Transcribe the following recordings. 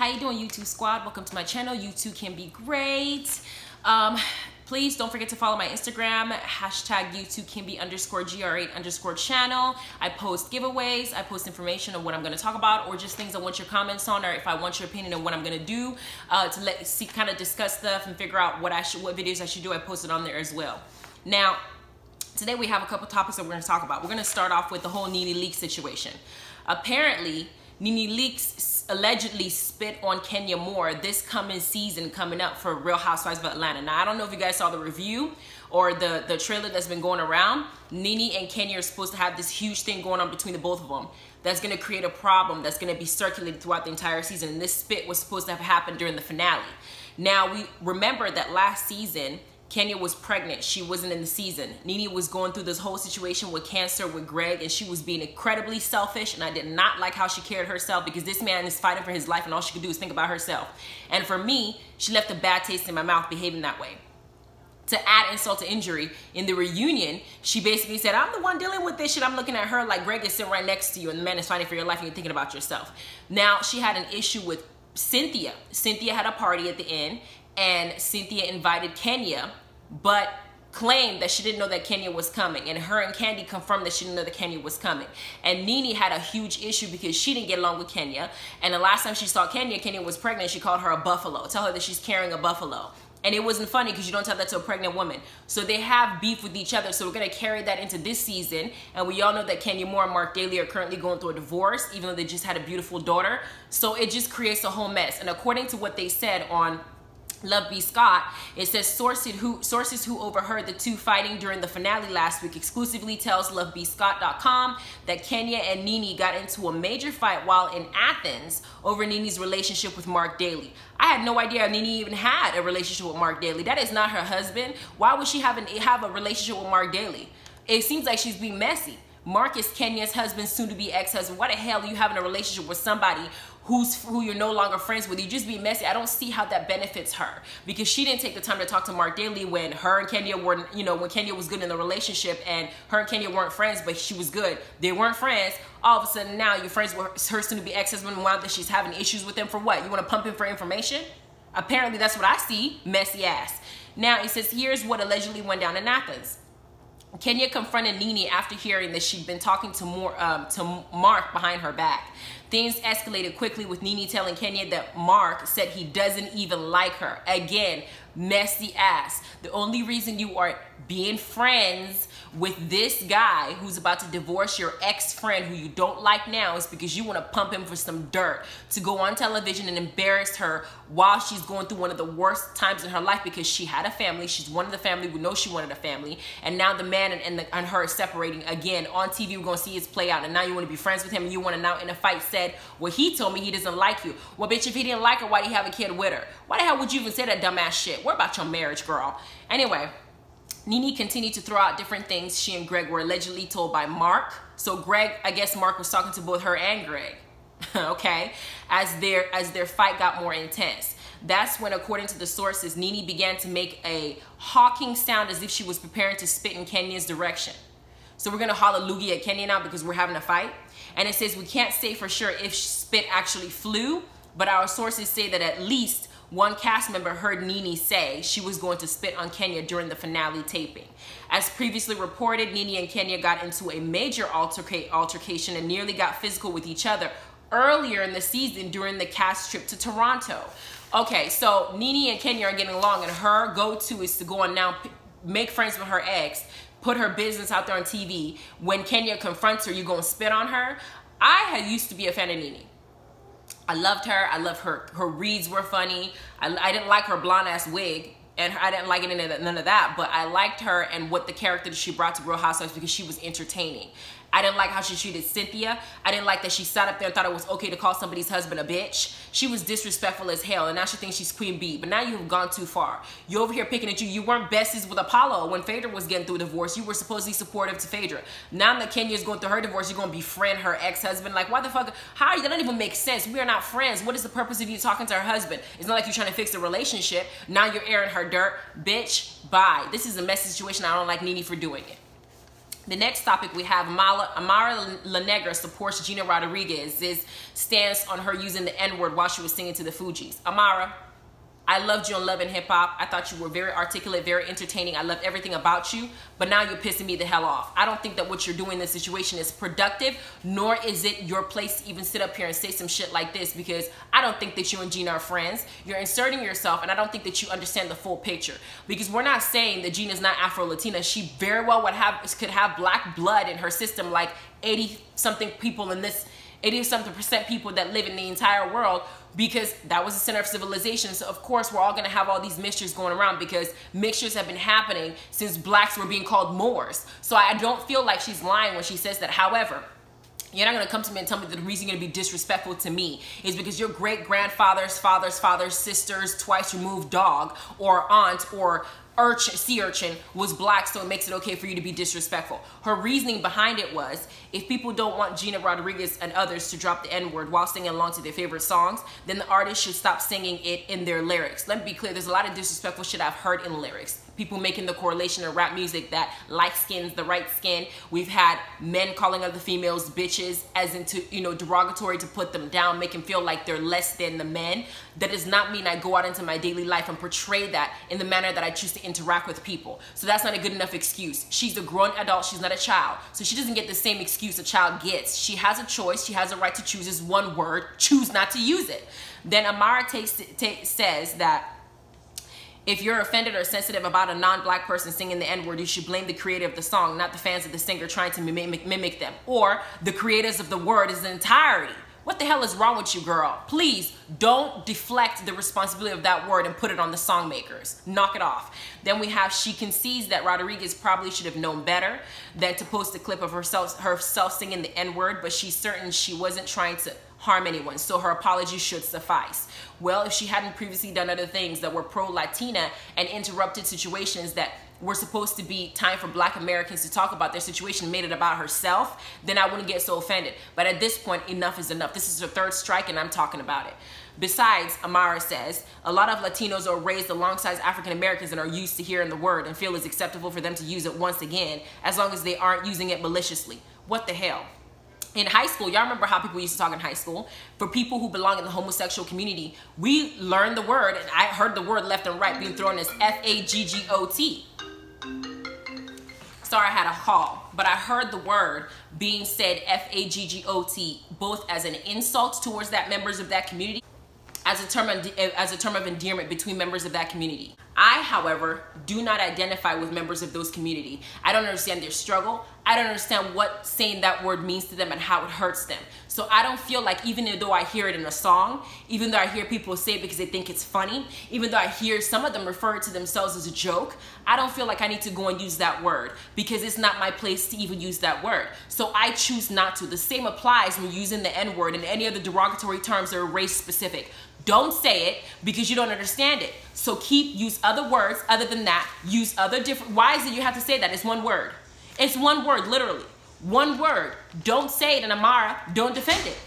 How you doing, YouTube squad? Welcome to my channel. YouTube can be great. Please don't forget to follow my Instagram, hashtag YouTubeCanBe_GR8_channel. I post giveaways, I post information on what I'm going to talk about, or just things I want your comments on, or if I want your opinion on what I'm going to do, to kind of discuss stuff and figure out what videos I should do. I post it on there as well. Now, today we have a couple topics that we're going to talk about. We're going to start off with the whole Nene Leakes situation. Apparently, Nene Leakes allegedly spit on Kenya Moore this coming season coming up for Real Housewives of Atlanta. Now, I don't know if you guys saw the review or the trailer that's been going around. Nene and Kenya are supposed to have this huge thing going on between the both of them that's going to create a problem that's going to be circulated throughout the entire season. And this spit was supposed to have happened during the finale. Now, we remember that last season, Kenya was pregnant. She wasn't in the season. Nene was going through this whole situation with cancer with Greg, and she was being incredibly selfish, and I did not like how she carried herself, because this man is fighting for his life and all she could do is think about herself. And for me, she left a bad taste in my mouth behaving that way. To add insult to injury, in the reunion, she basically said, I'm the one dealing with this shit. I'm looking at her like Greg is sitting right next to you and the man is fighting for your life and you're thinking about yourself. Now, she had an issue with Cynthia. Cynthia had a party at the end, and Cynthia invited Kenya, but claimed that she didn't know that Kenya was coming. And her and Candy confirmed that she didn't know that Kenya was coming. And Nene had a huge issue because she didn't get along with Kenya. And the last time she saw Kenya, Kenya was pregnant. She called her a buffalo. Tell her that she's carrying a buffalo. And it wasn't funny because you don't tell that to a pregnant woman. So they have beef with each other. So we're going to carry that into this season. And we all know that Kenya Moore and Marc Daly are currently going through a divorce, even though they just had a beautiful daughter. So it just creates a whole mess. And according to what they said on Love B. Scott, it says sources who overheard the two fighting during the finale last week exclusively tells lovebscott.com that Kenya and Nene got into a major fight while in Athens over Nene's relationship with Marc Daly. I had no idea Nene even had a relationship with Marc Daly. That is not her husband. Why would she have a relationship with Marc Daly? It seems like she's being messy. Marc is Kenya's husband, soon-to-be ex-husband. Why the hell are you having a relationship with somebody who you're no longer friends with? You just be messy. I don't see how that benefits her, because she didn't take the time to talk to Marc Daly when her and Kenya were, when Kenya was good in the relationship, and her and Kenya weren't friends, but she was good. They weren't friends. All of a sudden now you're friends with her soon-to-be ex-husband, and that she's having issues with him for what? You want to pump him for information? Apparently that's what I see. Messy ass. Now it says, here's what allegedly went down in Athens. Kenya confronted Nene after hearing that she'd been talking to Marc behind her back. Things escalated quickly, with Nene telling Kenya that Marc said he doesn't even like her. Again, messy ass. The only reason you are being friends with this guy who's about to divorce your ex-friend who you don't like now is because you want to pump him for some dirt, to go on television and embarrass her while she's going through one of the worst times in her life, because she had a family. She's one of the family. We know she wanted a family. And now the man and her are separating again. On TV, we're going to see it play out. And now you want to be friends with him, and you want to now in a fight said, well, he told me he doesn't like you. Well, bitch, if he didn't like her, why do you have a kid with her? Why the hell would you even say that dumbass shit? What about your marriage, girl? Anyway, Nene continued to throw out different things she and Greg were allegedly told by Marc. So Greg, I guess Marc was talking to both her and Greg, okay, as their fight got more intense. That's when, according to the sources, Nene began to make a hawking sound as if she was preparing to spit in Kenya's direction. So we're going to hallelujah at Kenya now because we're having a fight. And it says we can't say for sure if spit actually flew, but our sources say that at least one cast member heard Nene say she was going to spit on Kenya during the finale taping. As previously reported, Nene and Kenya got into a major altercation and nearly got physical with each other earlier in the season during the cast trip to Toronto. Okay, so Nene and Kenya are getting along, and her go-to is to go and now make friends with her ex, put her business out there on TV. When Kenya confronts her, you gonna spit on her? I used to be a fan of Nene. I loved her. I loved her. Her reads were funny. I didn't like her blonde ass wig, and I didn't like none of that, but I liked her and what the character that she brought to Real Housewives, because she was entertaining. I didn't like how she treated Cynthia. I didn't like that she sat up there and thought it was okay to call somebody's husband a bitch. She was disrespectful as hell, and now she thinks she's Queen Bee. But now you've gone too far. You're over here picking at you. You weren't besties with Apollo when Phaedra was getting through a divorce. You were supposedly supportive to Phaedra. Now that Kenya's going through her divorce, you're going to befriend her ex-husband. Like, why the fuck? How? That don't even make sense. We are not friends. What is the purpose of you talking to her husband? It's not like you're trying to fix the relationship. Now you're airing her dirt. Bitch, bye. This is a messy situation. I don't like Nene for doing it. The next topic we have, Amara La Negra supports Gina Rodriguez's stance on her using the N-word while she was singing to the Fugees. Amara, I loved you on Love and Hip Hop. I thought you were very articulate, very entertaining. I loved everything about you, but now you're pissing me the hell off. I don't think that what you're doing in this situation is productive, nor is it your place to even sit up here and say some shit like this, because I don't think that you and Gina are friends. You're inserting yourself, and I don't think that you understand the full picture, because we're not saying that Gina's not Afro-Latina. She very well could have black blood in her system, like 80-something people in this, 80-something% people that live in the entire world, because that was the center of civilization. So of course we're all going to have all these mixtures going around, because mixtures have been happening since blacks were being called Moors. So I don't feel like she's lying when she says that. However, you're not going to come to me and tell me that the reason you're going to be disrespectful to me is because your great-grandfather's father's sister's twice removed dog or aunt or sea urchin was black, so it makes it okay for you to be disrespectful. Her reasoning behind it was, if people don't want Gina Rodriguez and others to drop the N-word while singing along to their favorite songs, then the artist should stop singing it in their lyrics. Let me be clear, there's a lot of disrespectful shit I've heard in lyrics. People making the correlation in rap music that light skin's the right skin. We've had men calling other females bitches as into, you know, derogatory to put them down, make them feel like they're less than the men. That does not mean I go out into my daily life and portray that in the manner that I choose to interact with people. So that's not a good enough excuse. She's a grown adult, she's not a child. So she doesn't get the same excuse a child gets. She has a choice, she has a right to choose. Is one word, choose not to use it. Then Amara says that if you're offended or sensitive about a non-black person singing the N-word, you should blame the creator of the song, not the fans of the singer trying to mimic them, or the creators of the word as an entirety. What the hell is wrong with you, girl? Please don't deflect the responsibility of that word and put it on the song makers. Knock it off. Then we have, she concedes that Rodriguez probably should have known better than to post a clip of herself singing the N-word, but she's certain she wasn't trying to harm anyone, so her apology should suffice. Well, if she hadn't previously done other things that were pro-Latina and interrupted situations that were supposed to be time for black Americans to talk about their situation, made it about herself, then I wouldn't get so offended. But at this point, enough is enough. This is her third strike and I'm talking about it. Besides, Amara says, a lot of Latinos are raised alongside African Americans and are used to hearing the word and feel it's acceptable for them to use it once again, as long as they aren't using it maliciously. What the hell? In high school, y'all remember how people used to talk in high school? For people who belong in the homosexual community, we learned the word, and I heard the word left and right being thrown as F-A-G-G-O-T. Sorry, I had a call, but I heard the word being said F-A-G-G-O-T, both as an insult towards that members of that community, as a term of endearment between members of that community. I, however, do not identify with members of those community. I don't understand their struggle. I don't understand what saying that word means to them and how it hurts them. So I don't feel like, even though I hear it in a song, even though I hear people say it because they think it's funny, even though I hear some of them refer to themselves as a joke, I don't feel like I need to go and use that word, because it's not my place to even use that word. So I choose not to. The same applies when using the N-word and any other derogatory terms that are race specific. Don't say it because you don't understand it. So use other words other than that. Use other different. Why is it you have to say that? It's one word. It's one word, literally. One word. Don't say it, and Amara, don't defend it.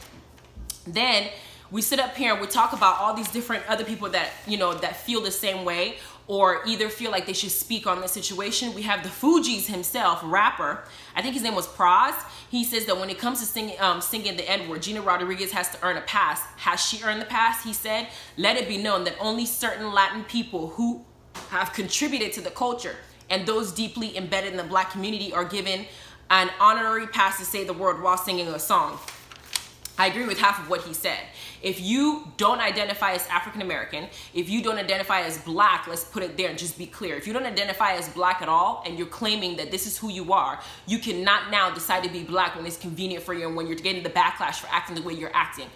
Then we sit up here and we talk about all these different other people that, you know, that feel the same way, or either feel like they should speak on this situation. We have the Fugees himself, rapper. I think his name was Praz. He says that when it comes to singing the N-word, Gina Rodriguez has to earn a pass. Has she earned the pass? He said, let it be known that only certain Latin people who have contributed to the culture and those deeply embedded in the black community are given an honorary pass to say the word while singing a song. I agree with half of what he said. If you don't identify as African American, if you don't identify as black, let's put it there and just be clear. If you don't identify as black at all and you're claiming that this is who you are, you cannot now decide to be black when it's convenient for you and when you're getting the backlash for acting the way you're acting.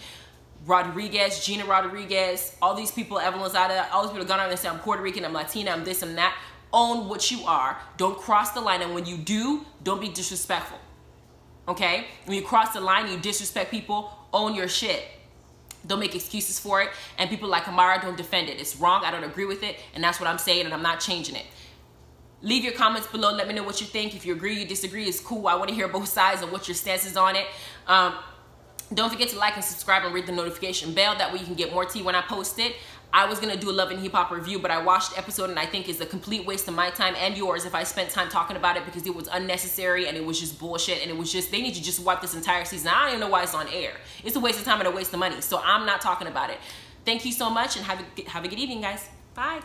Rodriguez, Gina Rodriguez, all these people, Evelyn Zada, all these people have gone on and say, I'm Puerto Rican, I'm Latina, I'm this, I'm that. Own what you are. Don't cross the line, and when you do, don't be disrespectful. Okay? When you cross the line, you disrespect people, own your shit. Don't make excuses for it. And people like Amara, don't defend it. It's wrong. I don't agree with it. And that's what I'm saying, and I'm not changing it. Leave your comments below. Let me know what you think. If you agree, you disagree, it's cool. I want to hear both sides and what your stance is on it. Don't forget to like and subscribe and ring the notification bell. That way you can get more tea when I post it. I was going to do a Love and Hip Hop review, but I watched the episode and I think it's a complete waste of my time and yours if I spent time talking about it, because it was unnecessary and it was just bullshit, and it was just, they need to just wipe this entire season. I don't even know why it's on air. It's a waste of time and a waste of money. So I'm not talking about it. Thank you so much, and have a good evening, guys. Bye.